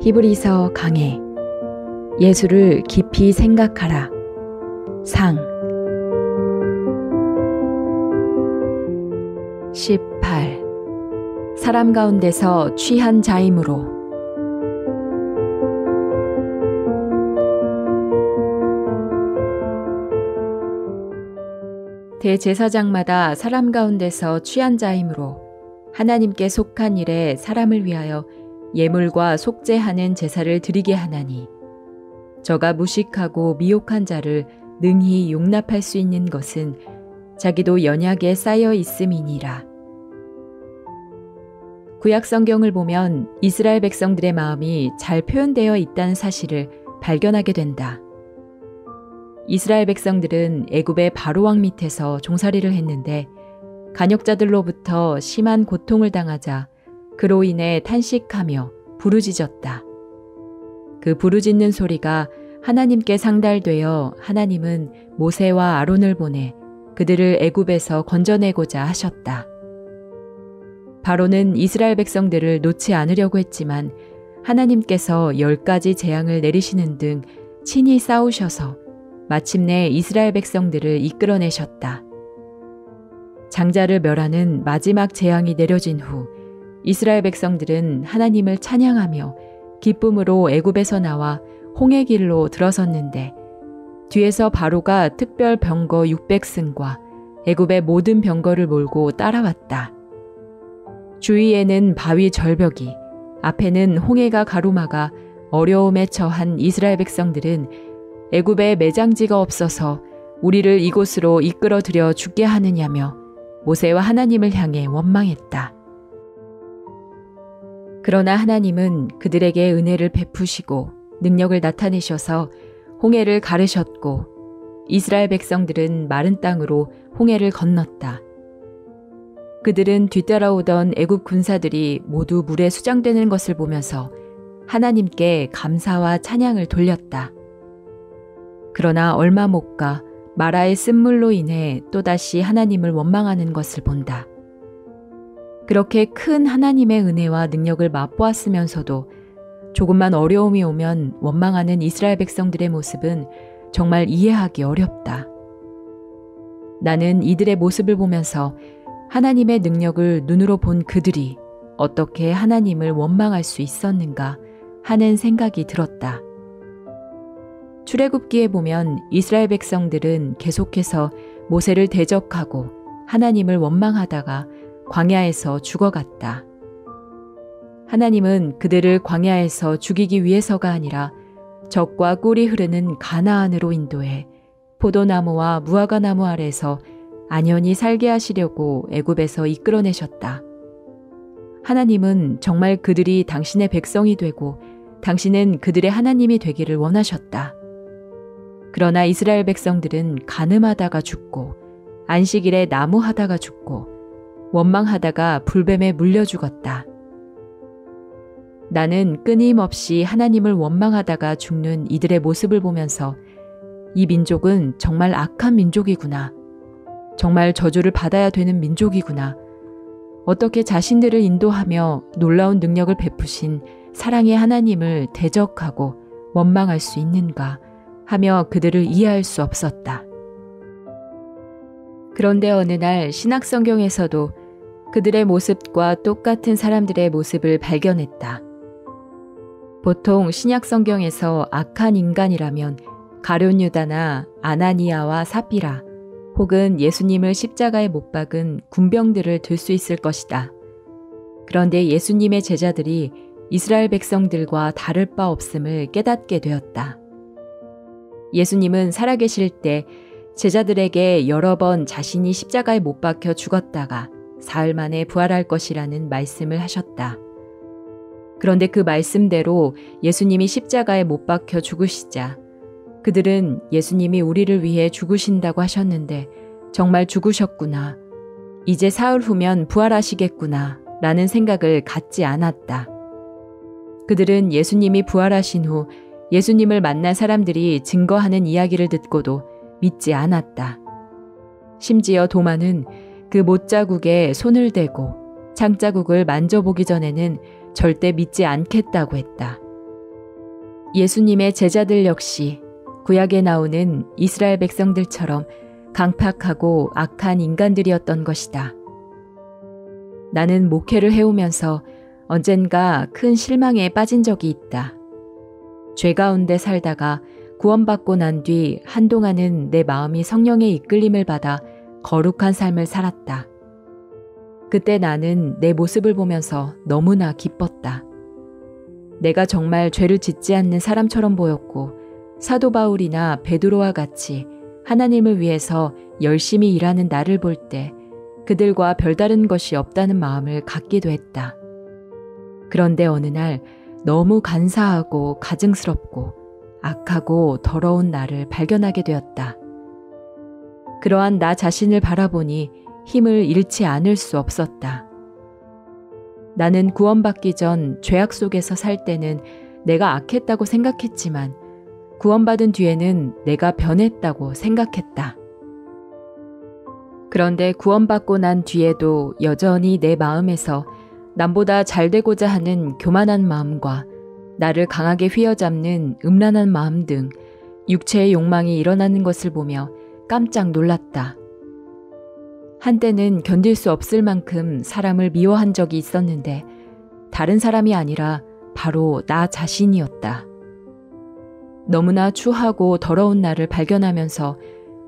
히브리서 강해. 예수를 깊이 생각하라. 상 18. 사람 가운데서 취한 자임으로. 대제사장마다 사람 가운데서 취한 자임으로 하나님께 속한 일에 사람을 위하여 예물과 속죄하는 제사를 드리게 하나니, 저가 무식하고 미혹한 자를 능히 용납할 수 있는 것은 자기도 연약에 쌓여 있음이니라. 구약 성경을 보면 이스라엘 백성들의 마음이 잘 표현되어 있다는 사실을 발견하게 된다. 이스라엘 백성들은 애굽의 바로왕 밑에서 종살이를 했는데 간역자들로부터 심한 고통을 당하자 그로 인해 탄식하며 부르짖었다. 그 부르짖는 소리가 하나님께 상달되어 하나님은 모세와 아론을 보내 그들을 애굽에서 건져내고자 하셨다. 바로는 이스라엘 백성들을 놓지 않으려고 했지만 하나님께서 10가지 재앙을 내리시는 등 친히 싸우셔서 마침내 이스라엘 백성들을 이끌어내셨다. 장자를 멸하는 마지막 재앙이 내려진 후 이스라엘 백성들은 하나님을 찬양하며 기쁨으로 애굽에서 나와 홍해 길로 들어섰는데, 뒤에서 바로가 특별 병거 600승과 애굽의 모든 병거를 몰고 따라왔다. 주위에는 바위 절벽이, 앞에는 홍해가 가로막아 어려움에 처한 이스라엘 백성들은 애굽에 매장지가 없어서 우리를 이곳으로 이끌어들여 죽게 하느냐며 모세와 하나님을 향해 원망했다. 그러나 하나님은 그들에게 은혜를 베푸시고 능력을 나타내셔서 홍해를 가르셨고, 이스라엘 백성들은 마른 땅으로 홍해를 건넜다. 그들은 뒤따라오던 애굽 군사들이 모두 물에 수장되는 것을 보면서 하나님께 감사와 찬양을 돌렸다. 그러나 얼마 못 가 마라의 쓴물로 인해 또다시 하나님을 원망하는 것을 본다. 그렇게 큰 하나님의 은혜와 능력을 맛보았으면서도 조금만 어려움이 오면 원망하는 이스라엘 백성들의 모습은 정말 이해하기 어렵다. 나는 이들의 모습을 보면서 하나님의 능력을 눈으로 본 그들이 어떻게 하나님을 원망할 수 있었는가 하는 생각이 들었다. 출애굽기에 보면 이스라엘 백성들은 계속해서 모세를 대적하고 하나님을 원망하다가 광야에서 죽어갔다. 하나님은 그들을 광야에서 죽이기 위해서가 아니라 젖과 꿀이 흐르는 가나안으로 인도해 포도나무와 무화과나무 아래서 안연히 살게 하시려고 애굽에서 이끌어내셨다. 하나님은 정말 그들이 당신의 백성이 되고 당신은 그들의 하나님이 되기를 원하셨다. 그러나 이스라엘 백성들은 간음하다가 죽고 안식일에 나무하다가 죽고 원망하다가 불뱀에 물려 죽었다. 나는 끊임없이 하나님을 원망하다가 죽는 이들의 모습을 보면서 이 민족은 정말 악한 민족이구나. 정말 저주를 받아야 되는 민족이구나. 어떻게 자신들을 인도하며 놀라운 능력을 베푸신 사랑의 하나님을 대적하고 원망할 수 있는가 하며 그들을 이해할 수 없었다. 그런데 어느 날 신약성경에서도 그들의 모습과 똑같은 사람들의 모습을 발견했다. 보통 신약성경에서 악한 인간이라면 가룟 유다나 아나니아와 삽비라 혹은 예수님을 십자가에 못 박은 군병들을 들 수 있을 것이다. 그런데 예수님의 제자들이 이스라엘 백성들과 다를 바 없음을 깨닫게 되었다. 예수님은 살아계실 때 제자들에게 여러 번 자신이 십자가에 못 박혀 죽었다가 사흘 만에 부활할 것이라는 말씀을 하셨다. 그런데 그 말씀대로 예수님이 십자가에 못 박혀 죽으시자 그들은 예수님이 우리를 위해 죽으신다고 하셨는데 정말 죽으셨구나. 이제 사흘 후면 부활하시겠구나 라는 생각을 갖지 않았다. 그들은 예수님이 부활하신 후 예수님을 만난 사람들이 증거하는 이야기를 듣고도 믿지 않았다. 심지어 도마는 그 못자국에 손을 대고 창자국을 만져보기 전에는 절대 믿지 않겠다고 했다. 예수님의 제자들 역시 구약에 나오는 이스라엘 백성들처럼 강팍하고 악한 인간들이었던 것이다. 나는 목회를 해오면서 언젠가 큰 실망에 빠진 적이 있다. 죄 가운데 살다가 구원받고 난 뒤 한동안은 내 마음이 성령의 이끌림을 받아 거룩한 삶을 살았다. 그때 나는 내 모습을 보면서 너무나 기뻤다. 내가 정말 죄를 짓지 않는 사람처럼 보였고 사도 바울이나 베드로와 같이 하나님을 위해서 열심히 일하는 나를 볼 때 그들과 별다른 것이 없다는 마음을 갖기도 했다. 그런데 어느 날 너무 간사하고 가증스럽고 악하고 더러운 나를 발견하게 되었다. 그러한 나 자신을 바라보니 힘을 잃지 않을 수 없었다. 나는 구원받기 전 죄악 속에서 살 때는 내가 악했다고 생각했지만 구원받은 뒤에는 내가 변했다고 생각했다. 그런데 구원받고 난 뒤에도 여전히 내 마음에서 남보다 잘 되고자 하는 교만한 마음과 나를 강하게 휘어잡는 음란한 마음 등 육체의 욕망이 일어나는 것을 보며 깜짝 놀랐다. 한때는 견딜 수 없을 만큼 사람을 미워한 적이 있었는데 다른 사람이 아니라 바로 나 자신이었다. 너무나 추하고 더러운 나를 발견하면서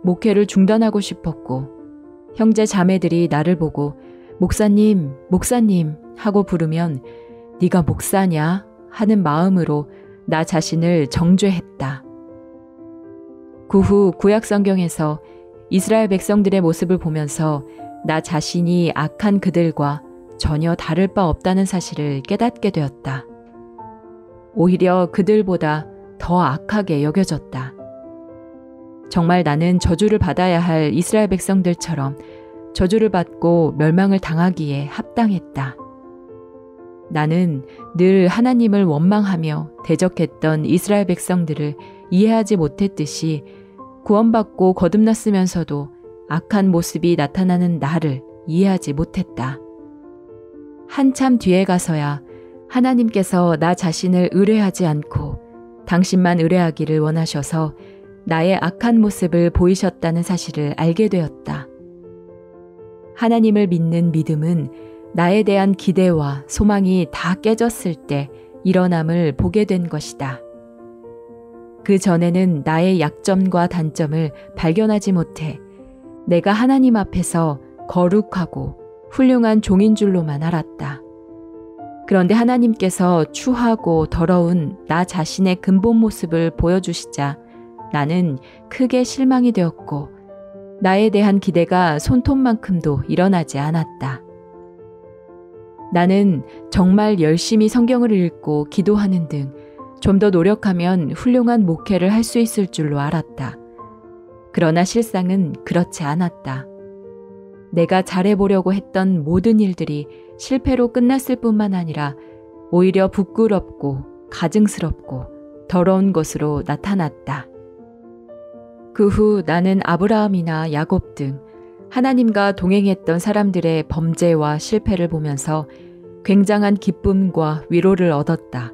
목회를 중단하고 싶었고 형제 자매들이 나를 보고 목사님, 목사님 하고 부르면 네가 목사냐 하는 마음으로 나 자신을 정죄했다. 그 후 구약 성경에서 이스라엘 백성들의 모습을 보면서 나 자신이 악한 그들과 전혀 다를 바 없다는 사실을 깨닫게 되었다. 오히려 그들보다 더 악하게 여겨졌다. 정말 나는 저주를 받아야 할 이스라엘 백성들처럼 저주를 받고 멸망을 당하기에 합당했다. 나는 늘 하나님을 원망하며 대적했던 이스라엘 백성들을 이해하지 못했듯이 구원받고 거듭났으면서도 악한 모습이 나타나는 나를 이해하지 못했다. 한참 뒤에 가서야 하나님께서 나 자신을 의뢰하지 않고 당신만 의뢰하기를 원하셔서 나의 악한 모습을 보이셨다는 사실을 알게 되었다. 하나님을 믿는 믿음은 나에 대한 기대와 소망이 다 깨졌을 때 일어남을 보게 된 것이다. 그 전에는 나의 약점과 단점을 발견하지 못해 내가 하나님 앞에서 거룩하고 훌륭한 종인 줄로만 알았다. 그런데 하나님께서 추하고 더러운 나 자신의 근본 모습을 보여주시자 나는 크게 실망이 되었고 나에 대한 기대가 손톱만큼도 일어나지 않았다. 나는 정말 열심히 성경을 읽고 기도하는 등 좀 더 노력하면 훌륭한 목회를 할 수 있을 줄로 알았다. 그러나 실상은 그렇지 않았다. 내가 잘해보려고 했던 모든 일들이 실패로 끝났을 뿐만 아니라 오히려 부끄럽고 가증스럽고 더러운 것으로 나타났다. 그 후 나는 아브라함이나 야곱 등 하나님과 동행했던 사람들의 범죄와 실패를 보면서 굉장한 기쁨과 위로를 얻었다.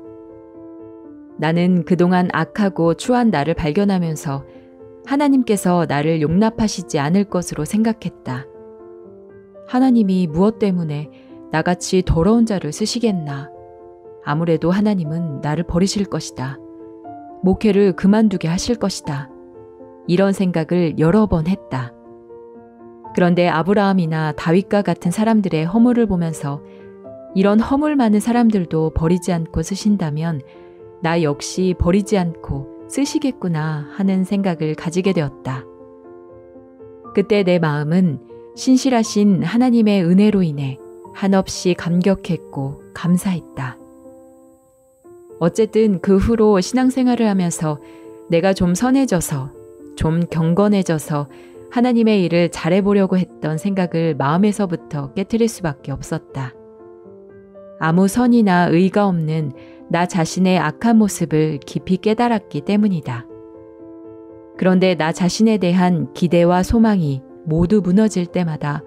나는 그동안 악하고 추한 나를 발견하면서 하나님께서 나를 용납하시지 않을 것으로 생각했다. 하나님이 무엇 때문에 나같이 더러운 자를 쓰시겠나? 아무래도 하나님은 나를 버리실 것이다. 목회를 그만두게 하실 것이다. 이런 생각을 여러 번 했다. 그런데 아브라함이나 다윗과 같은 사람들의 허물을 보면서 이런 허물 많은 사람들도 버리지 않고 쓰신다면 나 역시 버리지 않고 쓰시겠구나 하는 생각을 가지게 되었다. 그때 내 마음은 신실하신 하나님의 은혜로 인해 한없이 감격했고 감사했다. 어쨌든 그 후로 신앙생활을 하면서 내가 좀 선해져서 좀 경건해져서 하나님의 일을 잘해보려고 했던 생각을 마음에서부터 깨트릴 수밖에 없었다. 아무 선이나 의가 없는 나 자신의 악한 모습을 깊이 깨달았기 때문이다. 그런데 나 자신에 대한 기대와 소망이 모두 무너질 때마다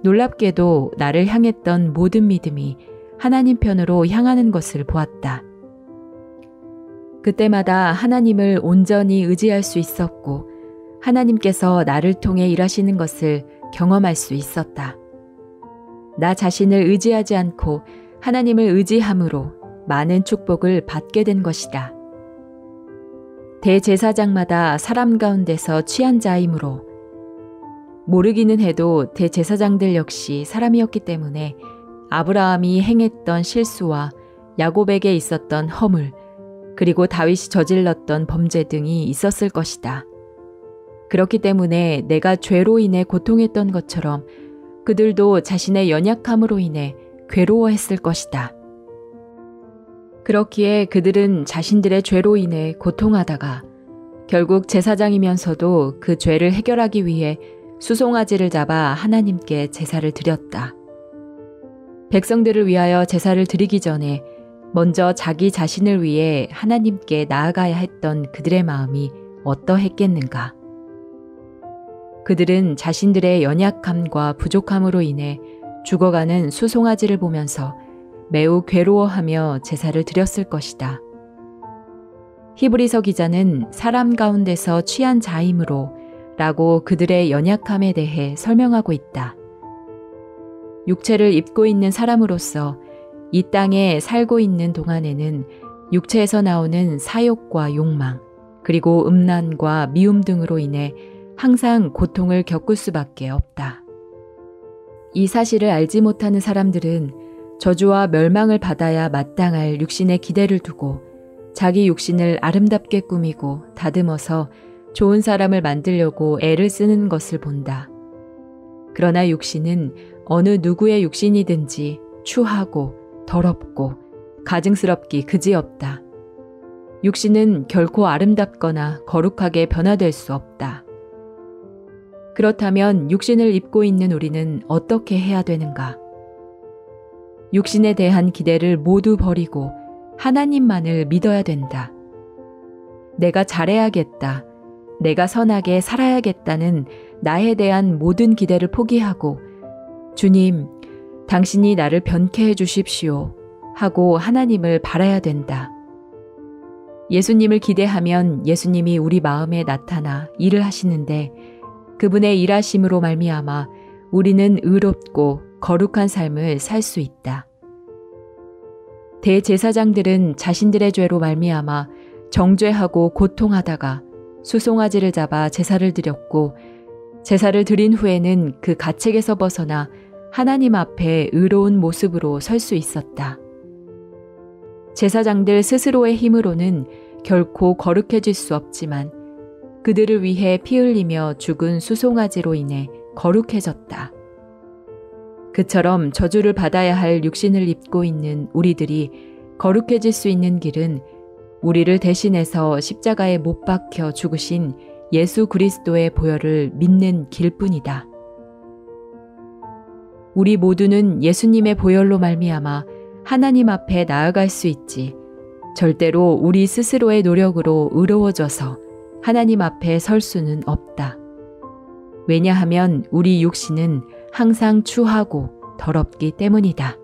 놀랍게도 나를 향했던 모든 믿음이 하나님 편으로 향하는 것을 보았다. 그때마다 하나님을 온전히 의지할 수 있었고 하나님께서 나를 통해 일하시는 것을 경험할 수 있었다. 나 자신을 의지하지 않고 하나님을 의지함으로 많은 축복을 받게 된 것이다. 대제사장마다 사람 가운데서 취한 자이므로 모르기는 해도 대제사장들 역시 사람이었기 때문에 아브라함이 행했던 실수와 야곱에게 있었던 허물, 그리고 다윗이 저질렀던 범죄 등이 있었을 것이다. 그렇기 때문에 내가 죄로 인해 고통했던 것처럼 그들도 자신의 연약함으로 인해 괴로워했을 것이다. 그렇기에 그들은 자신들의 죄로 인해 고통하다가 결국 제사장이면서도 그 죄를 해결하기 위해 수송아지를 잡아 하나님께 제사를 드렸다. 백성들을 위하여 제사를 드리기 전에 먼저 자기 자신을 위해 하나님께 나아가야 했던 그들의 마음이 어떠했겠는가. 그들은 자신들의 연약함과 부족함으로 인해 죽어가는 수송아지를 보면서 매우 괴로워하며 제사를 드렸을 것이다. 히브리서 기자는 사람 가운데서 취한 자이므로 라고 그들의 연약함에 대해 설명하고 있다. 육체를 입고 있는 사람으로서 이 땅에 살고 있는 동안에는 육체에서 나오는 사욕과 욕망, 그리고 음란과 미움 등으로 인해 항상 고통을 겪을 수밖에 없다. 이 사실을 알지 못하는 사람들은 저주와 멸망을 받아야 마땅할 육신의 기대를 두고 자기 육신을 아름답게 꾸미고 다듬어서 좋은 사람을 만들려고 애를 쓰는 것을 본다. 그러나 육신은 어느 누구의 육신이든지 추하고 더럽고 가증스럽기 그지없다. 육신은 결코 아름답거나 거룩하게 변화될 수 없다. 그렇다면 육신을 입고 있는 우리는 어떻게 해야 되는가? 육신에 대한 기대를 모두 버리고 하나님만을 믿어야 된다. 내가 잘해야겠다. 내가 선하게 살아야겠다는 나에 대한 모든 기대를 포기하고 주님, 당신이 나를 변케 해 주십시오 하고 하나님을 바라야 된다. 예수님을 기대하면 예수님이 우리 마음에 나타나 일을 하시는데 그분의 일하심으로 말미암아 우리는 의롭고 거룩한 삶을 살 수 있다. 대제사장들은 자신들의 죄로 말미암아 정죄하고 고통하다가 수송아지를 잡아 제사를 드렸고 제사를 드린 후에는 그 가책에서 벗어나 하나님 앞에 의로운 모습으로 설 수 있었다. 제사장들 스스로의 힘으로는 결코 거룩해질 수 없지만 그들을 위해 피 흘리며 죽은 수송아지로 인해 거룩해졌다. 그처럼 저주를 받아야 할 육신을 입고 있는 우리들이 거룩해질 수 있는 길은 우리를 대신해서 십자가에 못 박혀 죽으신 예수 그리스도의 보혈을 믿는 길뿐이다. 우리 모두는 예수님의 보혈로 말미암아 하나님 앞에 나아갈 수 있지 절대로 우리 스스로의 노력으로 의로워져서 하나님 앞에 설 수는 없다. 왜냐하면 우리 육신은 항상 추하고 더럽기 때문이다.